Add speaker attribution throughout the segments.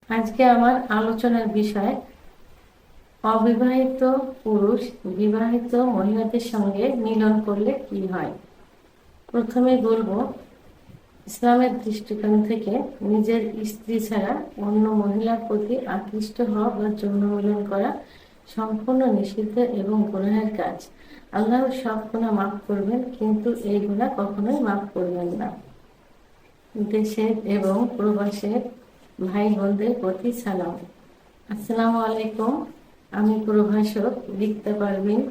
Speaker 1: আজকে আমার আলোচনার বিষয় অবিবাহিত পুরুষ বিবাহিত মহিলাদের সঙ্গে মিলন করলে কি হয়। প্রথমে বলবো, ইসলামের দৃষ্টিকোণ থেকে নিজের স্ত্রী ছাড়া অন্য মহিলার প্রতি আকৃষ্ট হওয়া বা যৌন মিলন করা সম্পূর্ণ নিষিদ্ধ এবং গুনাহের কাজ। আল্লাহ সব গুনাহ মাফ করবেন, কিন্তু এই গুনাহ কখনোই মাফ করবেন না। দেশের এবং প্রবাসের ভাই বোনদের প্রতি সালাম। আসসালামু আলাইকুম। আমি প্রভাষক রিক্তা পারভিন,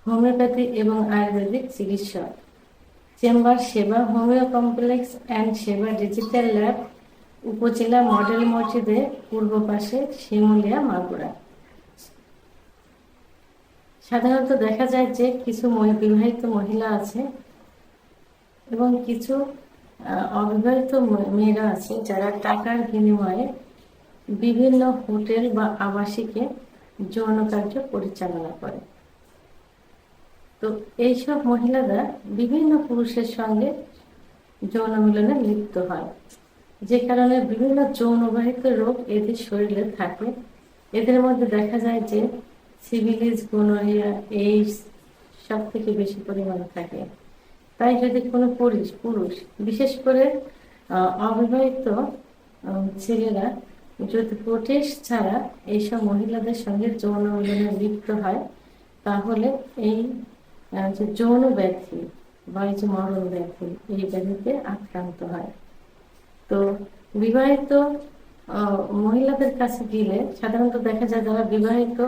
Speaker 1: হোমিওপ্যাথি এবং আয়ুর্বেদিক চিকিৎসক, চেম্বার সেবা, হোমিও কমপ্লেক্স অ্যান্ড সেবা ডিজিটাল ল্যাব, উপজেলা মডেল মসজিদের পূর্ব পাশে, শিমুলিয়া, মাগুরা। সাধারণত দেখা যায় যে কিছু বিবাহিত মহিলা আছে এবং কিছু অবিবাহিত মেয়েরা আছে যারা টাকার বিনিময়ে বিভিন্ন হোটেল বা আবাসিকে যৌন কার্য পরিচালনা করে। তো এইসব মহিলারা বিভিন্ন পুরুষের সঙ্গে যৌন মিলনে লিপ্ত হয়, যে কারণে বিভিন্ন যৌনবাহিত রোগ এদের শরীরে থাকে। এদের মধ্যে দেখা যায় যে সিভিলিস, গোনোরিয়া, এইডস সব থেকে বেশি পরিমাণে থাকে। তাই যদি কোনো পুরুষ বিশেষ করে অবিবাহিত ছেলেরা যদি প্রোটেস্ট ছাড়া এইসব মহিলাদের সঙ্গে যৌন মিলনে লিপ্ত হয়, তাহলে এই যে যৌন ব্যাধি বা এই যে মরণ ব্যাধি, এই ব্যাধিতে আক্রান্ত হয়। তো বিবাহিত মহিলাদের কাছে গেলে সাধারণত দেখা যায় যারা বিবাহিত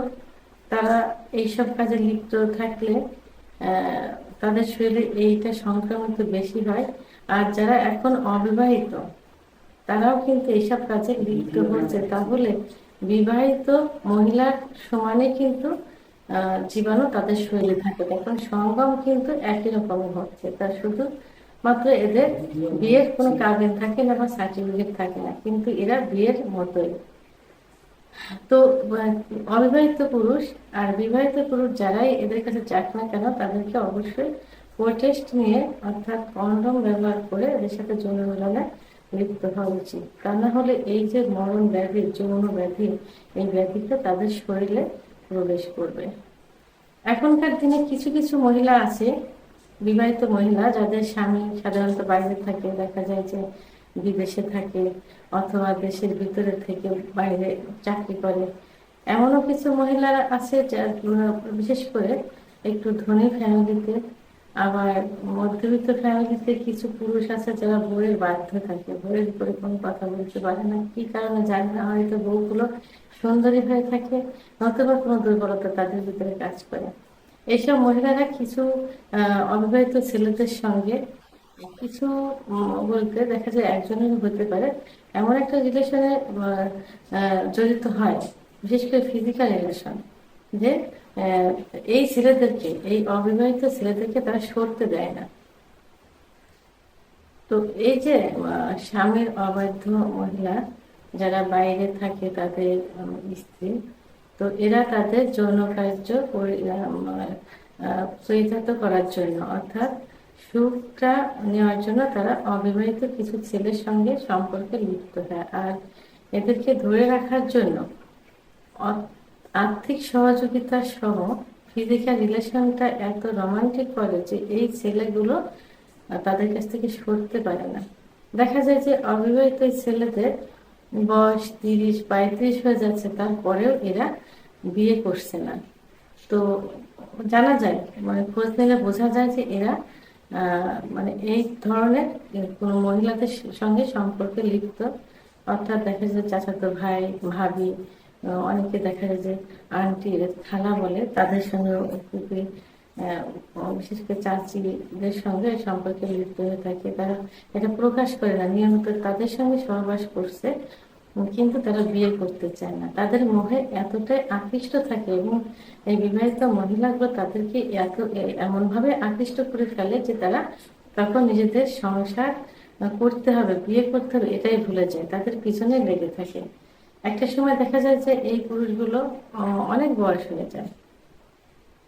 Speaker 1: তারা এইসব কাজে লিপ্ত থাকলে তাদের শরীরে এইটা সংক্রমিত বেশি হয়। আর যারা এখন অবিবাহিত তারাও কিন্তু এইসব কাজে লিপ্ত হচ্ছে, তাহলে বিবাহিত মহিলার সমানে কিন্তু জীবাণু তাদের শরীরে থাকে। তখন সঙ্গম কিন্তু একই রকম হচ্ছে, তা শুধু মাত্র এদের বিয়ের কোনো কাবিন থাকে না বা সার্টিফিকেট থাকে না, কিন্তু এরা বিয়ের মতোই। তো অবিবাহিত পুরুষ আর বিবাহিত পুরুষ যারাই এদের কাছে যাক না কেন, তাদেরকে অবশ্যই প্রোটেস্ট নিয়ে অর্থাৎ কন্ডম ব্যবহার করে এদের সাথে যৌন মিলনে লিপ্ত হওয়া উচিত। তা না হলে এই যে মরণ ব্যাধি, যৌন ব্যাধি, এই ব্যাধিটা তাদের শরীরে প্রবেশ করবে। এখনকার দিনে কিছু কিছু মহিলা আছে, বিবাহিত মহিলা যাদের স্বামী সাধারণত বাইরে থাকে, দেখা যায় যে বিদেশে থাকে অথবা দেশের ভিতরে থেকে বাইরে চাকরি করে। এমনও কিছু মহিলা আছে যারা বিশেষ করে একটু ধনী ফ্যামিলিতে, আবার মধ্যবিত্ত ফ্যামিলিতে কিছু পুরুষ আছে যারা বউয়ের বাধ্য থাকে, বউয়ের উপরে কোনো কথা বলতে পারে না, কি কারণে জানি না, হয়তো বউগুলো সুন্দরী হয়ে থাকে অথবা কোনো দুর্বলতা তাদের ভিতরে কাজ করে। এইসব মহিলারা কিছু অবিবাহিত ছেলেদের সঙ্গে কিছু বলতে দেখা যায় একজনের হতে পারে এমন একটা রিলেশনে জড়িত হয়, বিশেষ করে ফিজিক্যাল রিলেশন, যে এই ছেলেদেরকে, এই অবিবাহিত ছেলেদেরকে তারা সরতে দেয় না। তো এই যে স্বামীর অবাধ্য মহিলা যারা বাইরে থাকে, তাদের স্ত্রী, তো এরা তাদের যৌন কার্য পরিচালিত করার জন্য অর্থাৎ সুখটা নেওয়ার জন্য তারা অবিবাহিত কিছু ছেলের সঙ্গে সম্পর্কে লিপ্ত হয়। আর এদেরকে ধরে রাখার জন্য আর্থিক সহযোগিতা সহ ফিজিক্যাল রিলেশনটা এত রোমান্টিক করে যে এই ছেলেগুলো তাদের কাছ থেকে সরতে পারে না। দেখা যায় যে অবিবাহিত ছেলেদের বয়স 30-35 হয়ে যাচ্ছে, তারপরেও এরা বিয়ে করছে না। তো জানা যায়, মানে খোঁজ নিলে বোঝা যায় যে এরা মানে এই ধরনের কোনো মহিলাদের সঙ্গে সম্পর্কে লিপ্ত, অর্থাৎ দেখা যায় চাচাতো ভাই, ভাবি, অনেকে দেখা যায় যে আন্টি, খালা বলে, তাদের সঙ্গে বিশেষ করে চাচিদের সঙ্গে সম্পর্কে লিপ্ত হয়ে থাকে। তারা এটা প্রকাশ করে না, নিয়মিত তাদের সঙ্গে সহবাস করছে, কিন্তু তারা বিয়ে করতে চায় না। তাদের মোহে এতটাই আকৃষ্ট থাকে এবং এই বিবাহিত মহিলাগুলো তাদেরকে এমন ভাবে আকৃষ্ট করে ফেলে যে তারা তখন নিজেদের সংসার করতে হবে, বিয়ে করতে হবে, এটাই ভুলে যায়, তাদের পিছনে লেগে থাকে। একটা সময় দেখা যায় যে এই পুরুষগুলো অনেক বয়স হয়ে যায়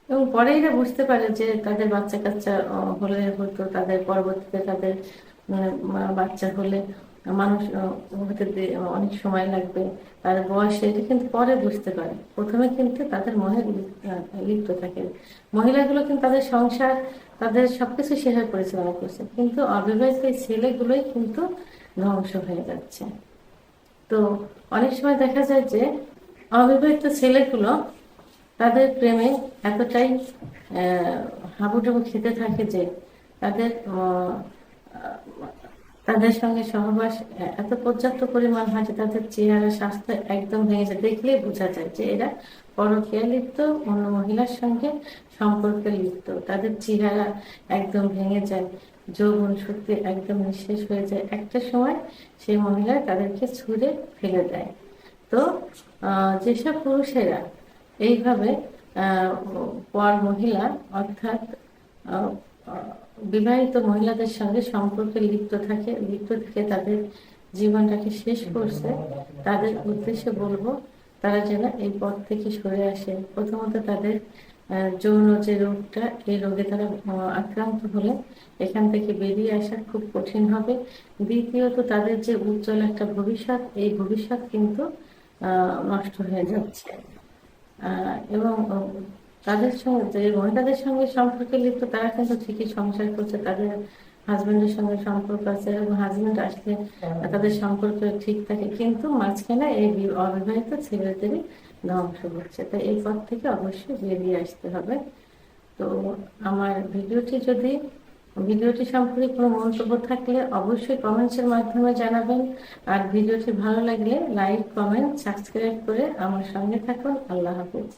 Speaker 1: এবং পরে এরা বুঝতে পারে যে তাদের বাচ্চা কাচ্চা হলে হতো, তাদের পরবর্তীতে তাদের বাচ্চা হলে মানুষ অনেক সময় লাগবে, তার বয়স এটা কিন্তু পরে বুঝতে পারে, প্রথমে কিন্তু তাদের মনে লিপ্ত থাকে। মহিলাগুলো কিন্তু তাদের সংসার, তাদের সবকিছু সেভাবে পরিচালনা করছে, কিন্তু অবিবাহিত এই ছেলেগুলোই কিন্তু ধ্বংস হয়ে যাচ্ছে। তো অনেক সময় দেখা যায় যে অবিবাহিত ছেলেগুলো তাদের প্রেমে এতটাই হাবুডুবু খেতে থাকে যে তাদের তাদের সঙ্গে সহবাস এত পর্যাপ্ত পরিমাণ হয় যে তাদের চেহারা স্বাস্থ্য একদম ভেঙে যায়, দেখলেই বোঝা যায় যে এরা পরকীয়া লিপ্ত, অন্য মহিলার সঙ্গে সম্পর্কে লিপ্ত। তাদের চেহারা একদম ভেঙে যায়, যৌবন শক্তি একদম নিঃশেষ হয়ে যায়, একটা সময় সেই মহিলা তাদেরকে ছুঁড়ে ফেলে দেয়। তো যেসব পুরুষেরা এইভাবে পর মহিলা অর্থাৎ বিবাহিত মহিলাদের সঙ্গে সম্পর্কে লিপ্ত থেকে তাদের জীবনটাকে শেষ করছে, তাদের উদ্দেশ্যে বলবো তারা যেন এই পথ থেকে সরে আসে। প্রথমত তাদের যৌন যে রোগটা, এই রোগে তারা আক্রান্ত হলে এখান থেকে বেরিয়ে আসা খুব কঠিন হবে। দ্বিতীয়ত তাদের যে উজ্জ্বল একটা ভবিষ্যৎ, এই ভবিষ্যৎ কিন্তু নষ্ট হয়ে যাচ্ছে। এবং তাদের সঙ্গে যে মহিলাদের সঙ্গে সম্পর্কে লিপ্ত তারা কিন্তু ঠিকই সংসার করছে, তাদের হাজবেন্ডের সঙ্গে সম্পর্ক আছে এবং হাজবেন্ড আসলে তাদের সম্পর্ক ঠিক থাকে, কিন্তু মাঝখানে এই অবিবাহিত ছেলেদেরই ধ্বংস হচ্ছে। তো এই পথ থেকে অবশ্যই বেরিয়ে আসতে হবে। তো আমার ভিডিওটি সম্পর্কে কোনো মন্তব্য থাকলে অবশ্যই কমেন্টসের মাধ্যমে জানাবেন। আর ভিডিওটি ভালো লাগলে লাইক, কমেন্ট, সাবস্ক্রাইব করে আমার সঙ্গে থাকুন। আল্লাহ হাফেজ।